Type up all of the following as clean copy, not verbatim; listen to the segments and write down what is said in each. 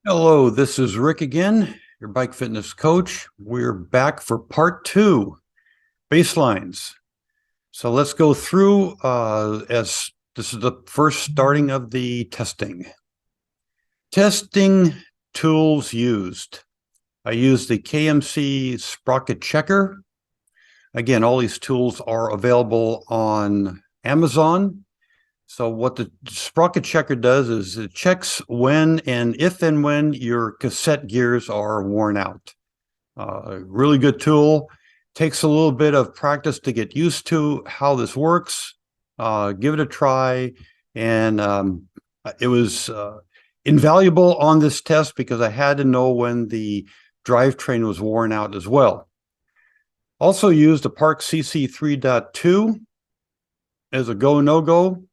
Hello, this is Rick again, your bike fitness coach. We're back for part two, baselines. So let's go through as this is the first starting of the testing. Testing tools used. I used the KMC sprocket checker. Again, all these tools are available on Amazon. So what the sprocket checker does is it checks when and if and when your cassette gears are worn out. Really good tool. Takes a little bit of practice to get used to how this works. Give it a try. And it was invaluable on this test because I had to know when the drivetrain was worn out as well. Also used a Park CC 3.2 as a go, no-go.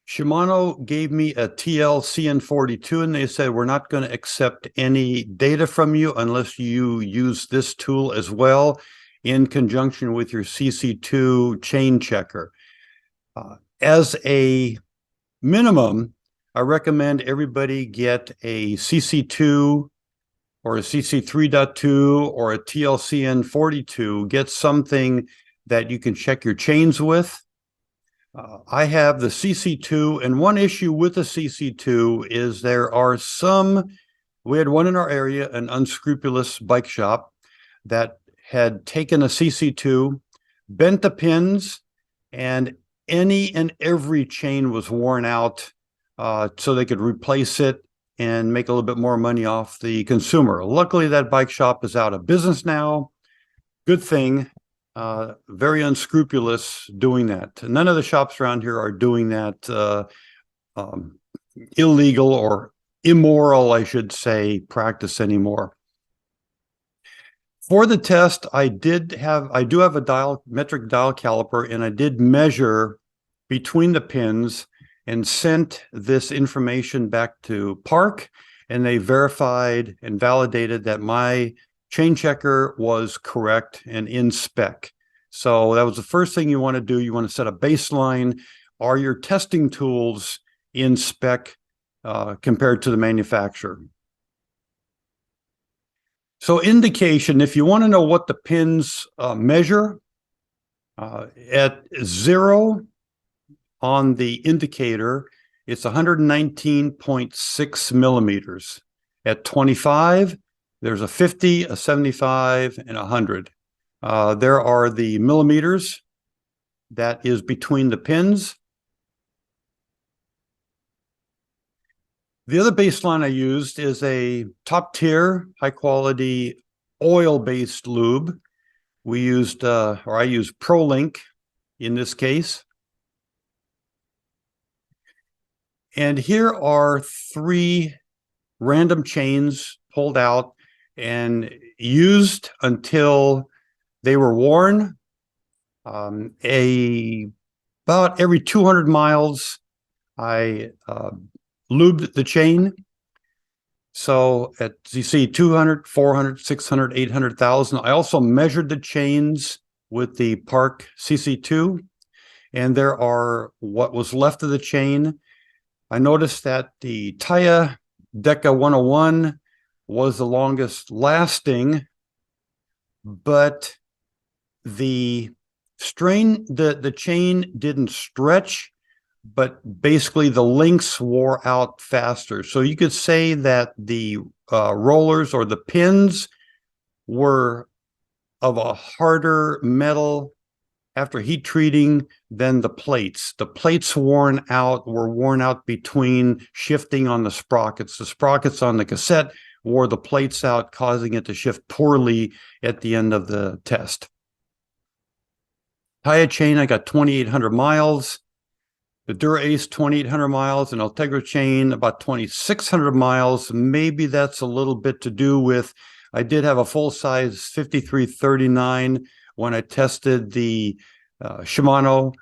Shimano gave me a TL CN42 and they said, we're not going to accept any data from you unless you use this tool as well in conjunction with your CC2 chain checker. As a minimum, I recommend everybody get a CC2 or a CC 3.2 or a TLCN42. Get something that you can check your chains with. I have the CC2, and one issue with the CC2 is there are we had one in our area, an unscrupulous bike shop that had taken a CC2, bent the pins, and any and every chain was worn out so they could replace it and make a little bit more money off the consumer. Luckily, that bike shop is out of business now. Good thing. Very unscrupulous doing that. None of the shops around here are doing that illegal or immoral, I should say, practice anymore. For the test, I do have a metric dial caliper, and I did measure between the pins and sent this information back to Park, and they verified and validated that my chain checker was correct and in spec. So that was the first thing you want to do. You want to set a baseline. Are your testing tools in spec compared to the manufacturer? So indication, if you want to know what the pins measure, at 0 on the indicator, it's 119.6 millimeters. At 25, there's a 50, a 75, and a 100. There are the millimeters that is between the pins. The other baseline I used is a top tier, high quality oil-based lube. We used, or I used ProLink in this case. And here are 3 random chains pulled out and used until they were worn. About every 200 miles, I lubed the chain. So as you see, 200, 400, 600, 800,000. I also measured the chains with the Park CC2, and there are what was left of the chain. I noticed that the Taya Deca 101 was the longest lasting, but the chain didn't stretch, but basically the links wore out faster. So you could say that the rollers or the pins were of a harder metal after heat treating than the plates. The plates were worn out between shifting on the sprockets. The sprockets on the cassette wore the plates out, causing it to shift poorly at the end of the test. Taya chain, I got 2,800 miles. The Dura-Ace, 2,800 miles. And Ultegra chain, about 2,600 miles. Maybe that's a little bit to do with, I did have a full-size 5339 when I tested the Shimano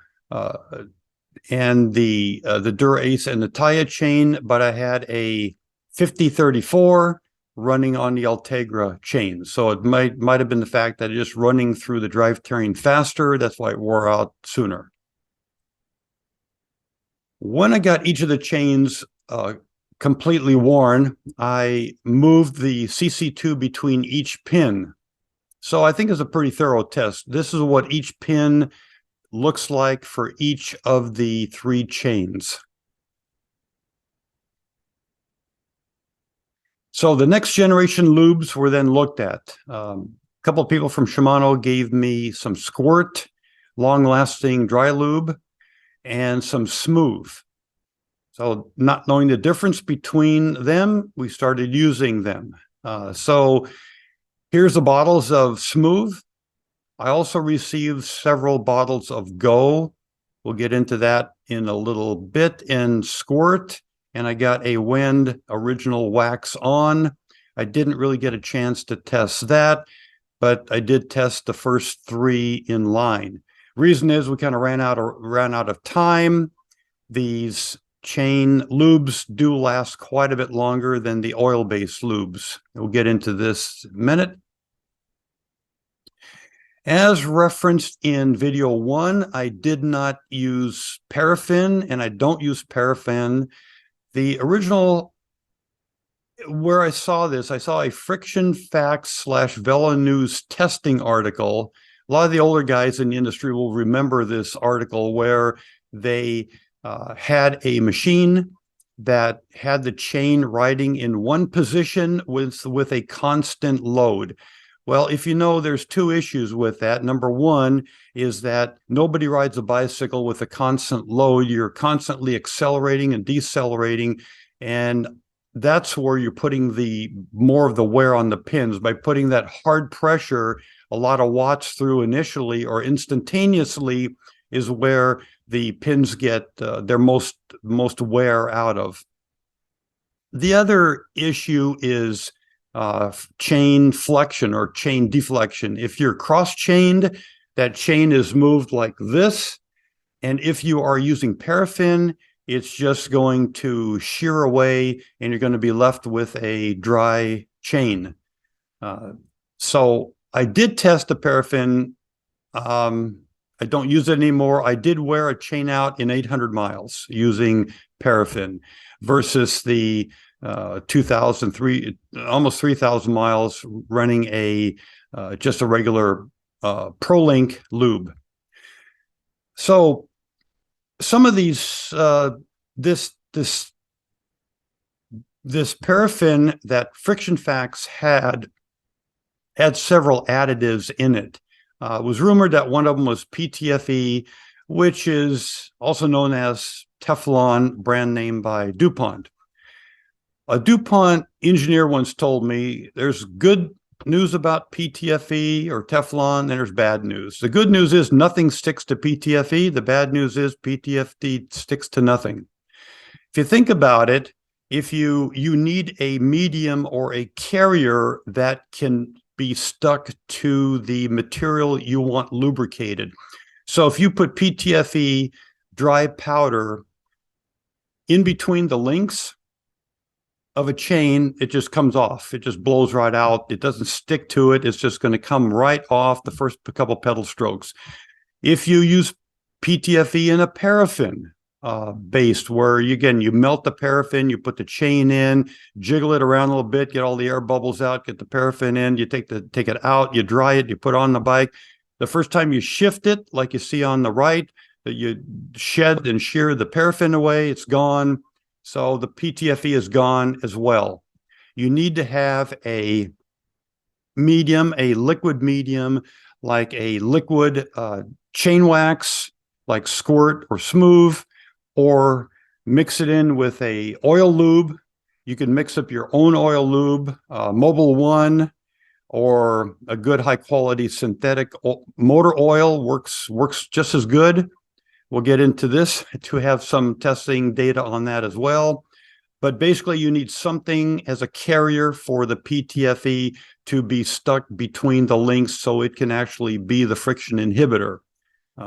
and the Dura-Ace and the Taya chain, but I had a 5034 running on the Ultegra chain. So it might have been the fact that it's just running through the drivetrain faster. That's why it wore out sooner. When I got each of the chains completely worn, I moved the CC2 between each pin. So I think it's a pretty thorough test. This is what each pin looks like for each of the 3 chains. So the next generation lubes were then looked at. A couple of people from Shimano gave me some Squirt, long-lasting dry lube, and some Smooth. So not knowing the difference between them, we started using them. So here's the bottles of Smooth. I also received several bottles of Go. We'll get into that in a little bit. In Squirt, and I got a Wind original wax on. I didn't really get a chance to test that, but I did test the first 3 in line. Reason is we kind of ran out of time. These chain lubes do last quite a bit longer than the oil-based lubes. We'll get into this in a minute. As referenced in video 1, I did not use paraffin, and I don't use paraffin. The original, where I saw this, I saw a Friction Facts / Velo News testing article. A lot of the older guys in the industry will remember this article where they had a machine that had the chain riding in one position with a constant load. Well, if you know, there's 2 issues with that. Number 1 is that nobody rides a bicycle with a constant load. You're constantly accelerating and decelerating, and that's where you're putting more of the wear on the pins. By putting that hard pressure, a lot of watts through initially or instantaneously is where the pins get their most wear out of. The other issue is chain flexion or chain deflection. If you're cross-chained, that chain is moved like this. And if you are using paraffin, it's just going to shear away and you're going to be left with a dry chain. So I did test the paraffin. I don't use it anymore. I did wear a chain out in 800 miles using paraffin versus the 2,003, almost 3,000 miles running just a regular ProLink lube. So some of these, this paraffin that Friction Facts had several additives in it. It was rumored that one of them was PTFE, which is also known as Teflon, brand name by DuPont. A DuPont engineer once told me there's good news about PTFE or Teflon, and there's bad news. The good news is nothing sticks to PTFE. The bad news is PTFE sticks to nothing. If you think about it, if you need a medium or a carrier that can be stuck to the material you want lubricated. So if you put PTFE dry powder in between the links of a chain, it just comes off. It just blows right out. It doesn't stick to it. It's just going to come right off the first couple pedal strokes. If you use PTFE in a paraffin based, where you melt the paraffin, you put the chain in, jiggle it around a little bit, get all the air bubbles out, get the paraffin in, you take it out, you dry it, you put it on the bike. The first time you shift it, like you see on the right, that you shed and shear the paraffin away, it's gone. So the PTFE is gone as well. You need to have a medium, a liquid medium, like a liquid chain wax, like Squirt or Smooth, or mix it in with a oil lube. You can mix up your own oil lube, Mobil 1, or a good high quality synthetic motor oil works just as good. We'll get into this to have some testing data on that as well. But basically, you need something as a carrier for the PTFE to be stuck between the links so it can actually be the friction inhibitor.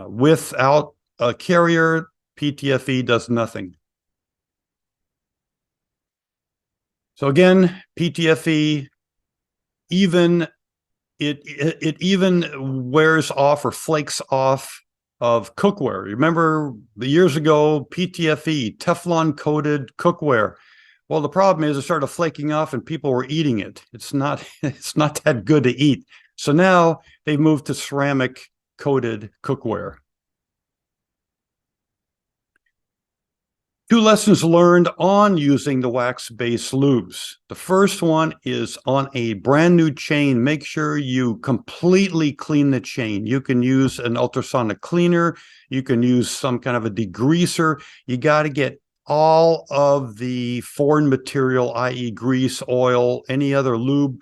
Without a carrier, PTFE does nothing. So again, PTFE, it even wears off or flakes off of cookware. Remember the years ago, PTFE, Teflon coated cookware. Well, the problem is it started flaking off and people were eating it. It's not, it's not that good to eat. So now they've moved to ceramic coated cookware. Two lessons learned on using the wax-based lubes. The first one is on a brand new chain, make sure you completely clean the chain. You can use an ultrasonic cleaner. You can use some kind of a degreaser. You got to get all of the foreign material, i.e. grease, oil, any other lube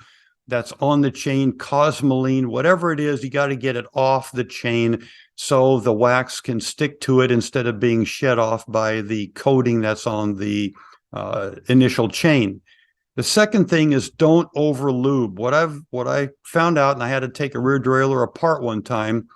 that's on the chain, cosmoline, whatever it is, you got to get it off the chain so the wax can stick to it instead of being shed off by the coating that's on the initial chain. The second thing is don't over lube. What I found out, and I had to take a rear derailleur apart one time,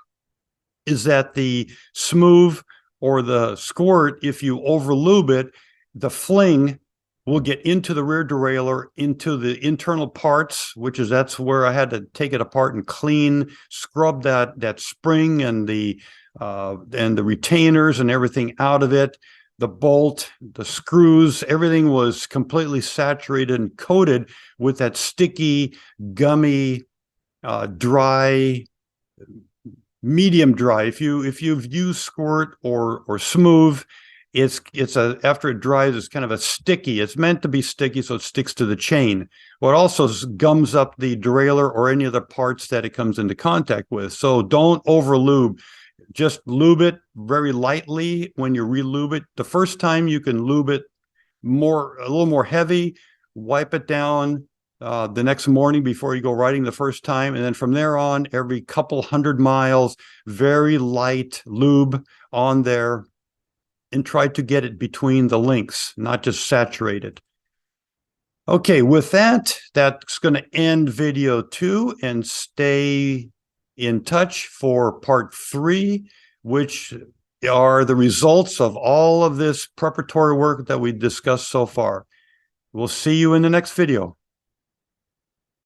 is that the smooth or the squirt, if you over lube it, the fling will get into the rear derailleur, into the internal parts, that's where I had to take it apart and clean, scrub that spring and the retainers and everything out of it. The bolt, the screws, everything was completely saturated and coated with that sticky, gummy, dry, medium dry. If you've used squirt or smooth, after it dries, it's kind of a sticky. It's meant to be sticky, so it sticks to the chain. Well, it also gums up the derailleur or any other parts that it comes into contact with. So don't over lube. Just lube it very lightly when you re-lube it. The first time you can lube it a little more heavy, wipe it down the next morning before you go riding the first time. And then from there on, every couple 100 miles, very light lube on there, and try to get it between the links, not just saturate it. Okay, with that, that's going to end video 2, and stay in touch for part 3, which are the results of all of this preparatory work that we discussed so far. We'll see you in the next video.